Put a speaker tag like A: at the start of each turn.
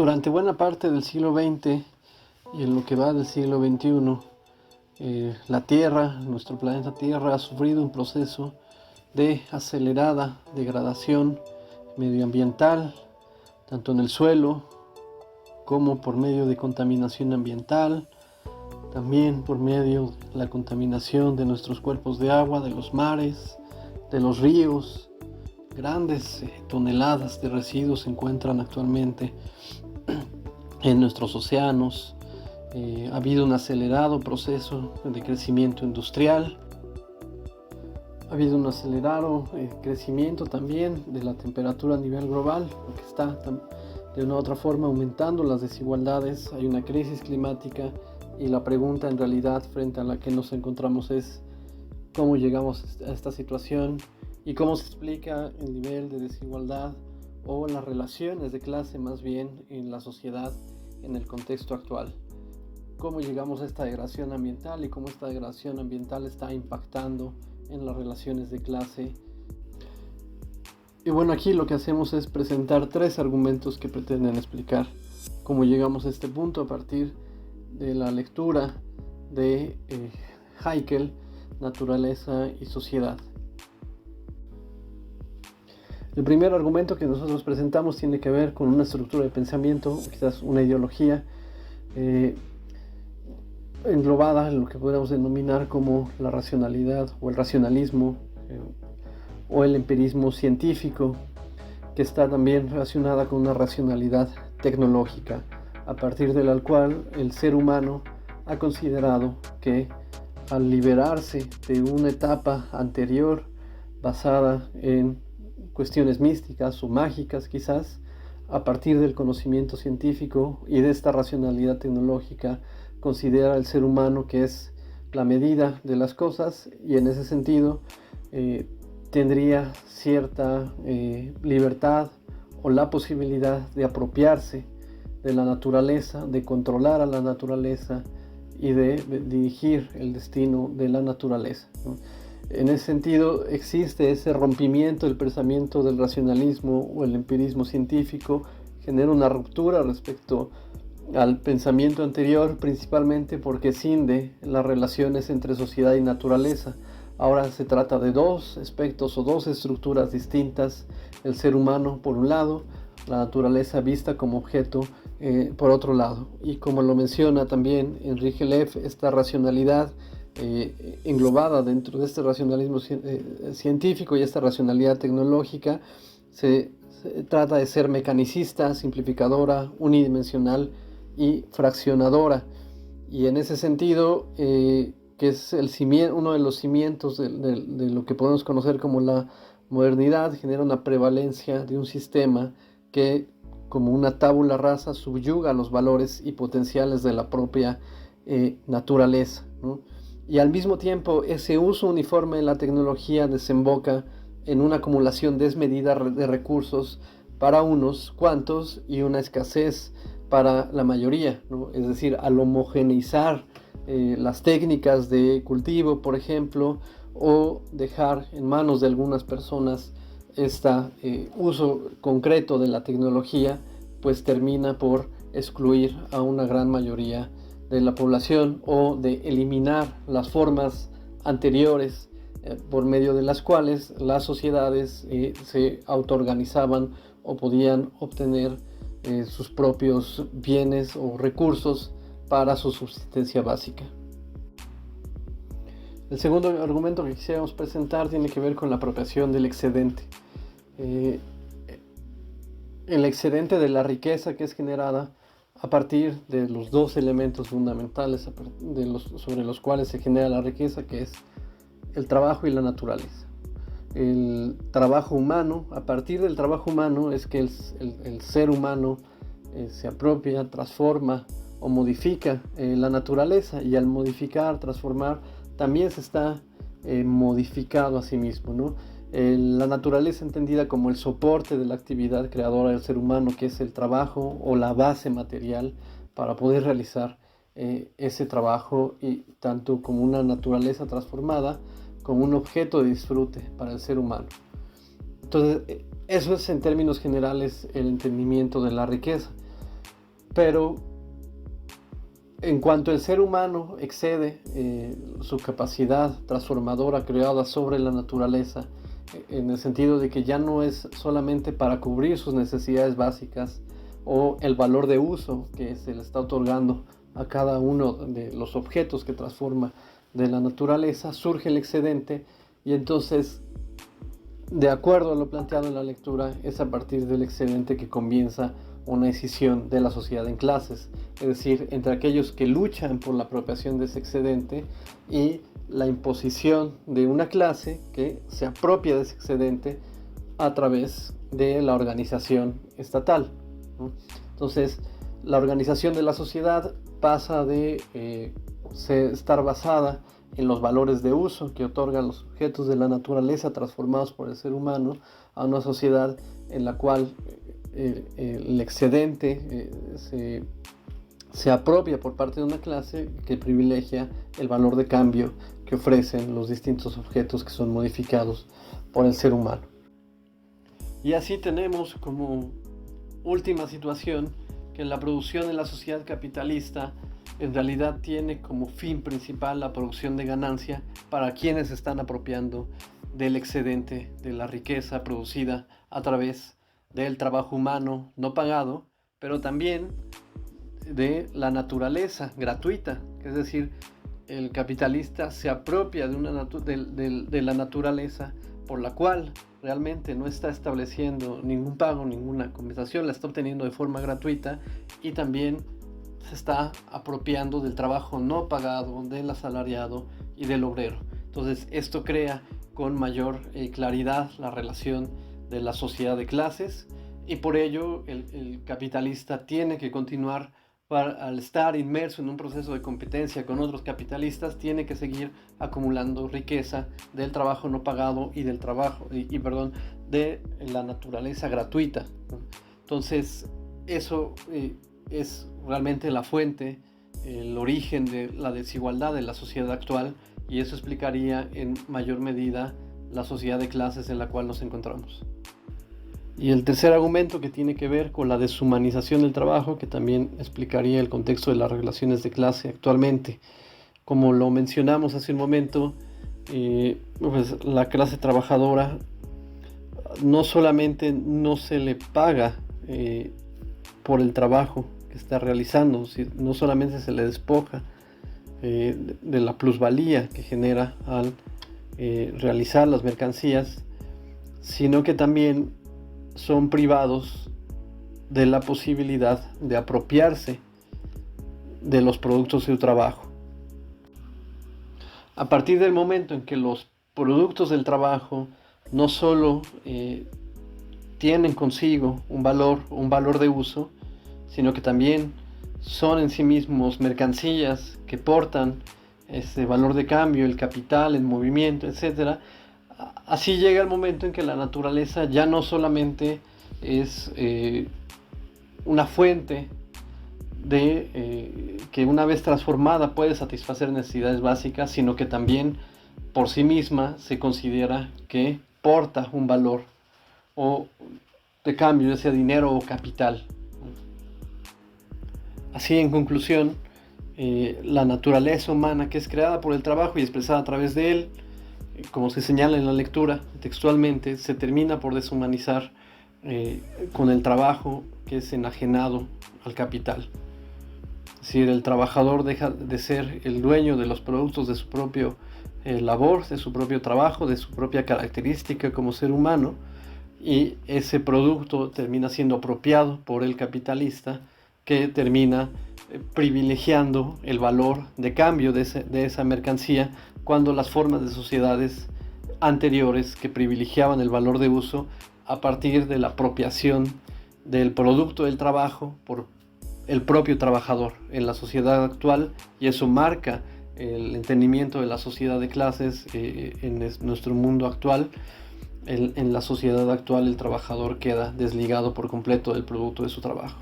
A: Durante buena parte del siglo XX y en lo que va del siglo XXI, la Tierra, nuestro planeta Tierra, ha sufrido un proceso de acelerada degradación medioambiental, tanto en el suelo como por medio de contaminación ambiental, también por medio de la contaminación de nuestros cuerpos de agua, de los mares, de los ríos. Grandes toneladas de residuos se encuentran actualmente en nuestros océanos. Ha habido un acelerado proceso de crecimiento industrial. Ha habido un acelerado crecimiento también de la temperatura a nivel global, lo que está de una u otra forma aumentando las desigualdades. Hay una crisis climática y la pregunta en realidad frente a la que nos encontramos es cómo llegamos a esta situación y cómo se explica el nivel de desigualdad o las relaciones de clase más bien en la sociedad en el contexto actual. Cómo llegamos a esta degradación ambiental y cómo esta degradación ambiental está impactando en las relaciones de clase. Y bueno, aquí lo que hacemos es presentar tres argumentos que pretenden explicar cómo llegamos a este punto a partir de la lectura de Haeckel, Naturaleza y Sociedad. El primer argumento que nosotros presentamos tiene que ver con una estructura de pensamiento, quizás una ideología englobada en lo que podemos denominar como la racionalidad o el racionalismo o el empirismo científico, que está también relacionada con una racionalidad tecnológica, a partir de la cual el ser humano ha considerado que al liberarse de una etapa anterior basada en cuestiones místicas o mágicas quizás, a partir del conocimiento científico y de esta racionalidad tecnológica, considera el ser humano que es la medida de las cosas y en ese sentido tendría cierta libertad o la posibilidad de apropiarse de la naturaleza, de controlar a la naturaleza y de dirigir el destino de la naturaleza, ¿no? En ese sentido existe ese rompimiento del pensamiento del racionalismo o el empirismo científico, genera una ruptura respecto al pensamiento anterior, principalmente porque cinde las relaciones entre sociedad y naturaleza. Ahora se trata de dos aspectos o dos estructuras distintas, el ser humano por un lado, la naturaleza vista como objeto por otro lado. Y como lo menciona también Enrique Leff, esta racionalidad englobada dentro de este racionalismo científico y esta racionalidad tecnológica se trata de ser mecanicista, simplificadora, unidimensional y fraccionadora, y en ese sentido que es uno de los cimientos de lo que podemos conocer como la modernidad, genera una prevalencia de un sistema que como una tabula rasa subyuga los valores y potenciales de la propia naturaleza, ¿no? Y al mismo tiempo ese uso uniforme de la tecnología desemboca en una acumulación desmedida de recursos para unos cuantos y una escasez para la mayoría, ¿no? Es decir, al homogeneizar las técnicas de cultivo, por ejemplo, o dejar en manos de algunas personas este uso concreto de la tecnología, pues termina por excluir a una gran mayoría de la población o de eliminar las formas anteriores por medio de las cuales las sociedades se autoorganizaban o podían obtener sus propios bienes o recursos para su subsistencia básica. El segundo argumento que quisiéramos presentar tiene que ver con la apropiación del excedente. El excedente de la riqueza que es generada a partir de los dos elementos fundamentales sobre los cuales se genera la riqueza, que es el trabajo y la naturaleza. El trabajo humano, a partir del trabajo humano es que el ser humano se apropia, transforma o modifica la naturaleza, y al modificar, transformar, también se está modificado a sí mismo, ¿no? La naturaleza entendida como el soporte de la actividad creadora del ser humano, que es el trabajo o la base material para poder realizar ese trabajo, y tanto como una naturaleza transformada como un objeto de disfrute para el ser humano. Entonces, eso es en términos generales el entendimiento de la riqueza. Pero en cuanto el ser humano excede su capacidad transformadora creada sobre la naturaleza, en el sentido de que ya no es solamente para cubrir sus necesidades básicas o el valor de uso que se le está otorgando a cada uno de los objetos que transforma de la naturaleza, surge el excedente, y entonces, de acuerdo a lo planteado en la lectura, es a partir del excedente que comienza una decisión de la sociedad en clases, es decir, entre aquellos que luchan por la apropiación de ese excedente y la imposición de una clase que se apropia de ese excedente a través de la organización estatal, ¿no? Entonces, la organización de la sociedad pasa de estar basada en los valores de uso que otorgan los objetos de la naturaleza transformados por el ser humano, a una sociedad en la cual el excedente se apropia por parte de una clase que privilegia el valor de cambio que ofrecen los distintos objetos que son modificados por el ser humano. Y así tenemos como última situación que la producción en la sociedad capitalista en realidad tiene como fin principal la producción de ganancia para quienes están apropiando del excedente de la riqueza producida a través del trabajo humano no pagado, pero también de la naturaleza gratuita, es decir, el capitalista se apropia de la naturaleza por la cual realmente no está estableciendo ningún pago, ninguna compensación, la está obteniendo de forma gratuita, y también se está apropiando del trabajo no pagado, del asalariado y del obrero. Entonces esto crea con mayor claridad la relación de la sociedad de clases, y por ello el capitalista tiene que continuar, al estar inmerso en un proceso de competencia con otros capitalistas, tiene que seguir acumulando riqueza del trabajo no pagado y del trabajo de la naturaleza gratuita. Entonces eso es realmente la fuente, el origen de la desigualdad de la sociedad actual, y eso explicaría en mayor medida la sociedad de clases en la cual nos encontramos. Y el tercer argumento, que tiene que ver con la deshumanización del trabajo, que también explicaría el contexto de las relaciones de clase actualmente. Como lo mencionamos hace un momento, pues la clase trabajadora no solamente no se le paga por el trabajo que está realizando, no solamente se le despoja de la plusvalía que genera al realizar las mercancías, sino que también son privados de la posibilidad de apropiarse de los productos de su trabajo. A partir del momento en que los productos del trabajo no solo tienen consigo un valor de uso, sino que también son en sí mismos mercancías que portan ese valor de cambio, el capital, el movimiento, etc. Así llega el momento en que la naturaleza ya no solamente es una fuente que una vez transformada puede satisfacer necesidades básicas, sino que también por sí misma se considera que porta un valor o de cambio, ya sea dinero o capital. Así, en conclusión, la naturaleza humana, que es creada por el trabajo y expresada a través de él, como se señala en la lectura textualmente, se termina por deshumanizar con el trabajo que es enajenado al capital. Es decir, el trabajador deja de ser el dueño de los productos de su propio labor, de su propio trabajo, de su propia característica como ser humano, y ese producto termina siendo apropiado por el capitalista, que termina privilegiando el valor de cambio de esa mercancía, cuando las formas de sociedades anteriores que privilegiaban el valor de uso a partir de la apropiación del producto del trabajo por el propio trabajador en la sociedad actual, y eso marca el entendimiento de la sociedad de clases en nuestro mundo actual. En la sociedad actual el trabajador queda desligado por completo del producto de su trabajo.